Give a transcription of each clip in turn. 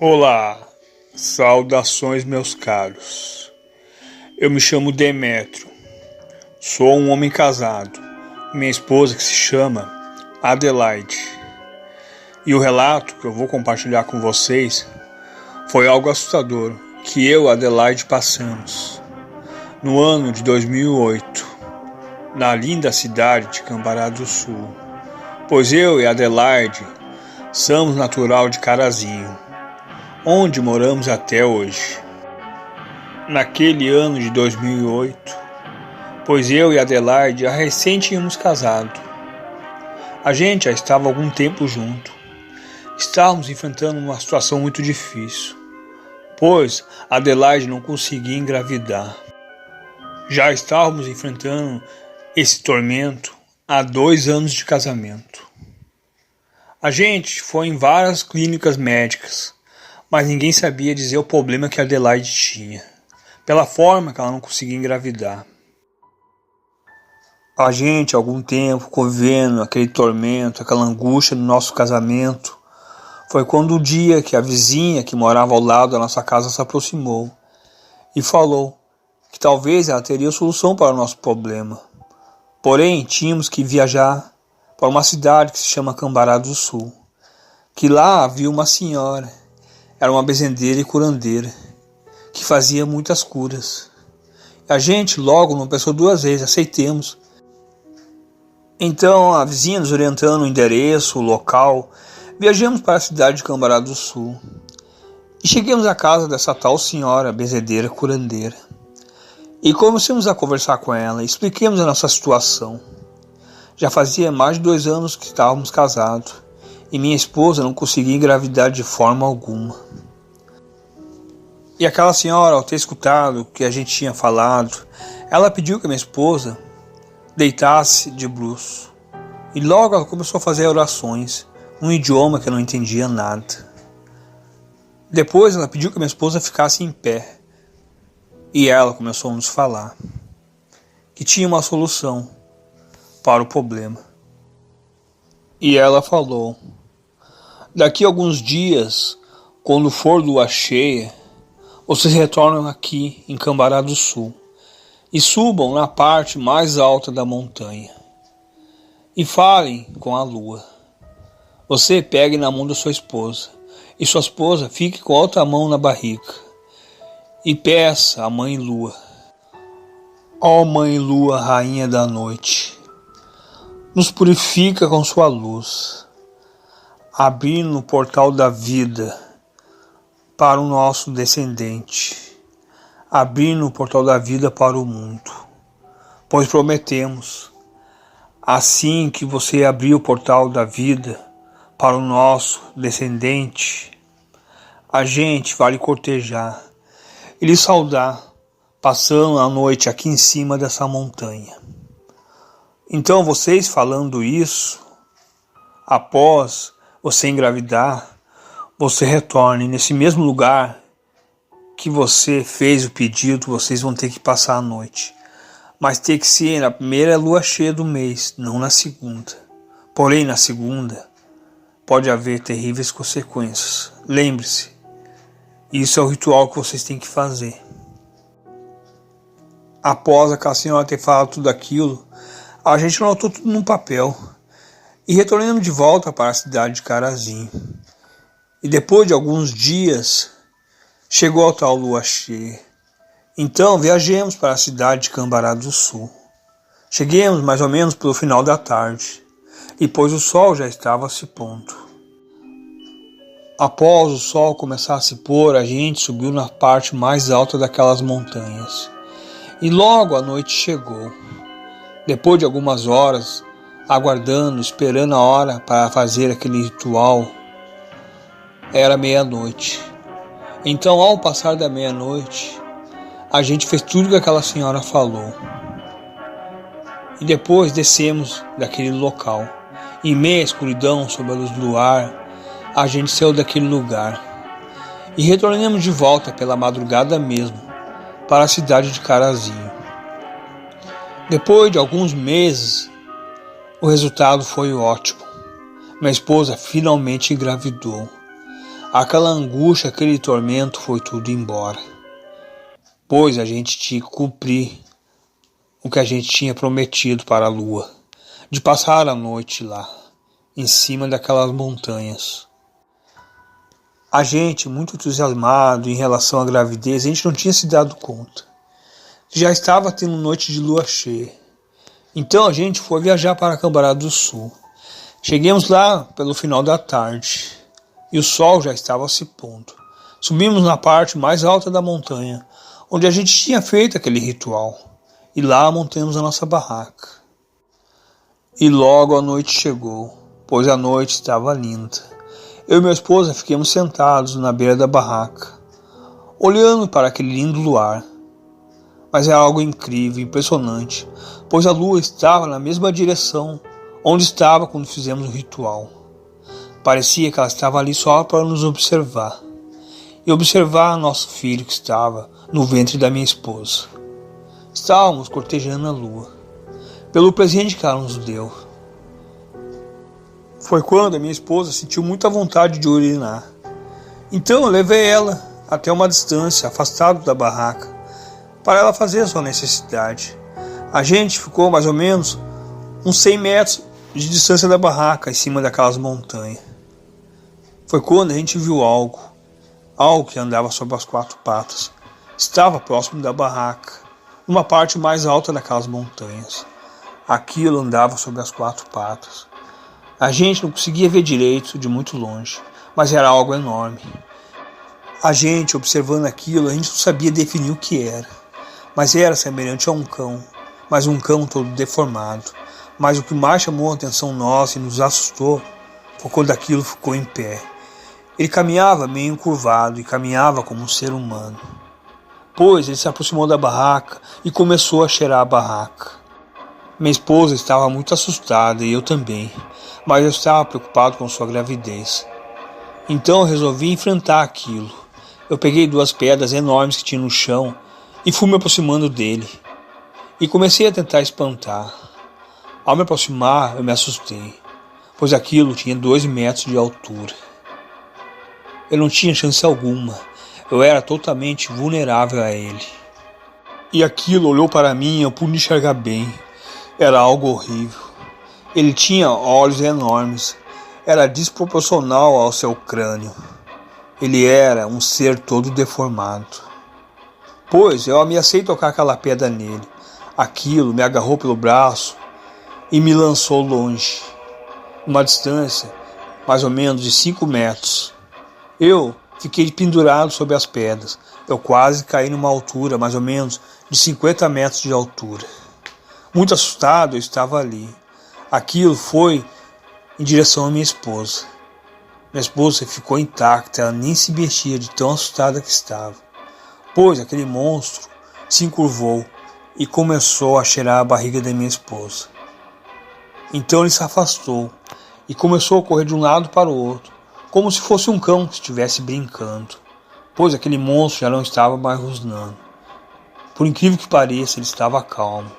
Olá, saudações meus caros. Eu me chamo Demétrio, sou um homem casado, minha esposa que se chama Adelaide. E o relato que eu vou compartilhar com vocês foi algo assustador que eu e Adelaide passamos no ano de 2008, na linda cidade de Cambará do Sul, pois eu e Adelaide somos natural de Carazinho, onde moramos até hoje. Naquele ano de 2008, pois eu e Adelaide já recém tínhamos casado. A gente já estava há algum tempo junto. Estávamos enfrentando uma situação muito difícil, pois Adelaide não conseguia engravidar. Já estávamos enfrentando esse tormento há 2 anos de casamento. A gente foi em várias clínicas médicas, mas ninguém sabia dizer o problema que a Adelaide tinha, pela forma que ela não conseguia engravidar. A gente, há algum tempo, convivendo aquele tormento, aquela angústia do nosso casamento, foi quando o dia que a vizinha que morava ao lado da nossa casa se aproximou e falou que talvez ela teria solução para o nosso problema. Porém, tínhamos que viajar para uma cidade que se chama Cambará do Sul, que lá havia uma senhora, era uma bezendeira e curandeira, que fazia muitas curas. A gente logo não pensou 2 vezes, aceitemos. Então a vizinha nos orientando o endereço, o local, viajamos para a cidade de Cambará do Sul e chegamos à casa dessa tal senhora bezendeira curandeira. E começamos a conversar com ela e expliquemos a nossa situação. Já fazia mais de 2 anos que estávamos casados e minha esposa não conseguia engravidar de forma alguma. E aquela senhora, ao ter escutado o que a gente tinha falado, ela pediu que a minha esposa deitasse de bruços. E logo ela começou a fazer orações, num idioma que eu não entendia nada. Depois ela pediu que a minha esposa ficasse em pé. E ela começou a nos falar que tinha uma solução para o problema. E ela falou: daqui a alguns dias, quando for lua cheia, vocês retornam aqui em Cambará do Sul e subam na parte mais alta da montanha e falem com a lua. Você pegue na mão da sua esposa e sua esposa fique com a outra mão na barriga e peça à Mãe Lua: ó Mãe Lua, Rainha da Noite, nos purifica com sua luz, abrindo o portal da vida para o nosso descendente, abrindo o portal da vida para o mundo, pois prometemos, assim que você abrir o portal da vida para o nosso descendente, a gente vai lhe cortejar e lhe saudar, passando a noite aqui em cima dessa montanha. Então vocês falando isso, após você engravidar, você retorne nesse mesmo lugar que você fez o pedido, vocês vão ter que passar a noite. Mas tem que ser na primeira lua cheia do mês, não na segunda. Porém, na segunda, pode haver terríveis consequências. Lembre-se, isso é o ritual que vocês têm que fazer. Após aquela senhora ter falado tudo aquilo, a gente anotou tudo num papel e retornamos de volta para a cidade de Carazinho. E depois de alguns dias, chegou a tal lua cheia. Então viajemos para a cidade de Cambará do Sul. Cheguemos mais ou menos pelo final da tarde, e pois o sol já estava a se pondo. Após o sol começar a se pôr, a gente subiu na parte mais alta daquelas montanhas. E logo a noite chegou. Depois de algumas horas, aguardando, esperando a hora para fazer aquele ritual, era meia-noite. Então, ao passar da meia-noite, a gente fez tudo que aquela senhora falou. E depois descemos daquele local. Em meia escuridão, sob a luz do luar, a gente saiu daquele lugar e retornamos de volta pela madrugada mesmo para a cidade de Carazinho. Depois de alguns meses, o resultado foi ótimo. Minha esposa finalmente engravidou. Aquela angústia, aquele tormento foi tudo embora, pois a gente tinha que cumprir o que a gente tinha prometido para a lua, de passar a noite lá, em cima daquelas montanhas. A gente, muito entusiasmado em relação à gravidez, a gente não tinha se dado conta. Já estava tendo noite de lua cheia. Então a gente foi viajar para Cambará do Sul. Chegamos lá pelo final da tarde e o sol já estava se pondo. Subimos na parte mais alta da montanha, onde a gente tinha feito aquele ritual, e lá montamos a nossa barraca. E logo a noite chegou, pois a noite estava linda. Eu e minha esposa ficamos sentados na beira da barraca, olhando para aquele lindo luar. Mas é algo incrível, impressionante, pois a lua estava na mesma direção onde estava quando fizemos o ritual. Parecia que ela estava ali só para nos observar, e observar nosso filho que estava no ventre da minha esposa. Estávamos cortejando a lua, pelo presente que ela nos deu. Foi quando a minha esposa sentiu muita vontade de urinar. Então eu levei ela até uma distância, afastado da barraca, para ela fazer a sua necessidade. A gente ficou mais ou menos uns 100 metros de distância da barraca, em cima daquelas montanhas. Foi quando a gente viu algo que andava sobre as 4 patas. Estava próximo da barraca, numa parte mais alta daquelas montanhas. Aquilo andava sobre as 4 patas. A gente não conseguia ver direito de muito longe, mas era algo enorme. A gente, observando aquilo, a gente não sabia definir o que era, mas era semelhante a um cão, mas um cão todo deformado. Mas o que mais chamou a atenção nossa e nos assustou foi quando aquilo ficou em pé. Ele caminhava meio encurvado e caminhava como um ser humano. Pois ele se aproximou da barraca e começou a cheirar a barraca. Minha esposa estava muito assustada e eu também, mas eu estava preocupado com sua gravidez. Então eu resolvi enfrentar aquilo. Eu peguei 2 pedras enormes que tinha no chão e fui me aproximando dele. E comecei a tentar espantar. Ao me aproximar, eu me assustei, pois aquilo tinha 2 metros de altura. Eu não tinha chance alguma. Eu era totalmente vulnerável a ele. E aquilo olhou para mim e eu pude enxergar bem. Era algo horrível. Ele tinha olhos enormes. Era desproporcional ao seu crânio. Ele era um ser todo deformado. Pois eu ameacei tocar aquela pedra nele. Aquilo me agarrou pelo braço e me lançou longe, uma distância mais ou menos de 5 metros. Eu fiquei pendurado sobre as pedras. Eu quase caí numa altura mais ou menos de 50 metros de altura. Muito assustado, eu estava ali. Aquilo foi em direção à minha esposa. Minha esposa ficou intacta, ela nem se mexia de tão assustada que estava. Pois aquele monstro se encurvou e começou a cheirar a barriga da minha esposa. Então ele se afastou e começou a correr de um lado para o outro, como se fosse um cão que estivesse brincando, pois aquele monstro já não estava mais rosnando. Por incrível que pareça, ele estava calmo.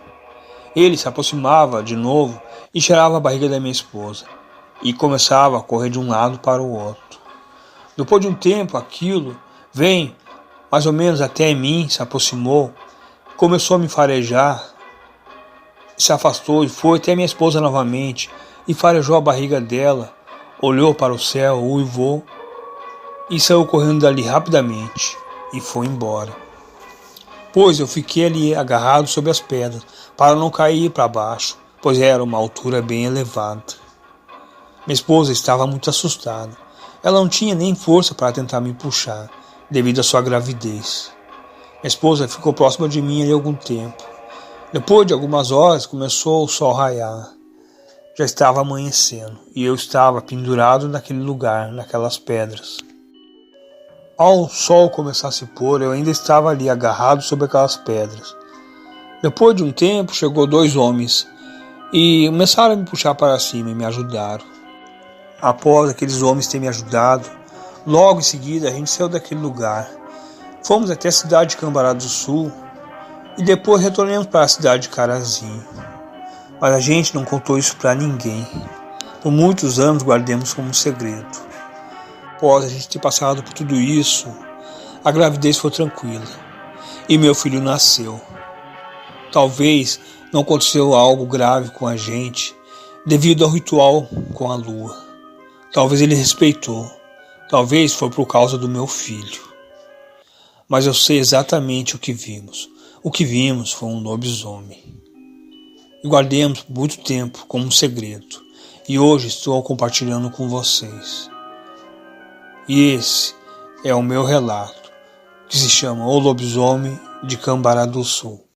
Ele se aproximava de novo e cheirava a barriga da minha esposa, e começava a correr de um lado para o outro. Depois de um tempo, aquilo vem mais ou menos até mim, se aproximou, começou a me farejar, se afastou e foi até minha esposa novamente e farejou a barriga dela, olhou para o céu, uivou e saiu correndo dali rapidamente e foi embora. Pois eu fiquei ali agarrado sobre as pedras para não cair para baixo, pois era uma altura bem elevada. Minha esposa estava muito assustada. Ela não tinha nem força para tentar me puxar, devido à sua gravidez. Minha esposa ficou próxima de mim ali algum tempo. Depois de algumas horas começou o sol raiar. Já estava amanhecendo e eu estava pendurado naquele lugar, naquelas pedras. Ao sol começar a se pôr, eu ainda estava ali agarrado sobre aquelas pedras. Depois de um tempo, chegou 2 homens e começaram a me puxar para cima e me ajudaram. Após aqueles homens terem me ajudado, logo em seguida a gente saiu daquele lugar. Fomos até a cidade de Cambará do Sul e depois retornamos para a cidade de Carazinho. Mas a gente não contou isso para ninguém. Por muitos anos guardamos como um segredo. após a gente ter passado por tudo isso, a gravidez foi tranquila e meu filho nasceu. Talvez não aconteceu algo grave com a gente devido ao ritual com a lua. Talvez ele respeitou. Talvez foi por causa do meu filho. Mas eu sei exatamente o que vimos. O que vimos foi um lobisomem. E guardemos por muito tempo como um segredo. E hoje estou compartilhando com vocês. E esse é o meu relato, que se chama O Lobisomem de Cambará do Sul.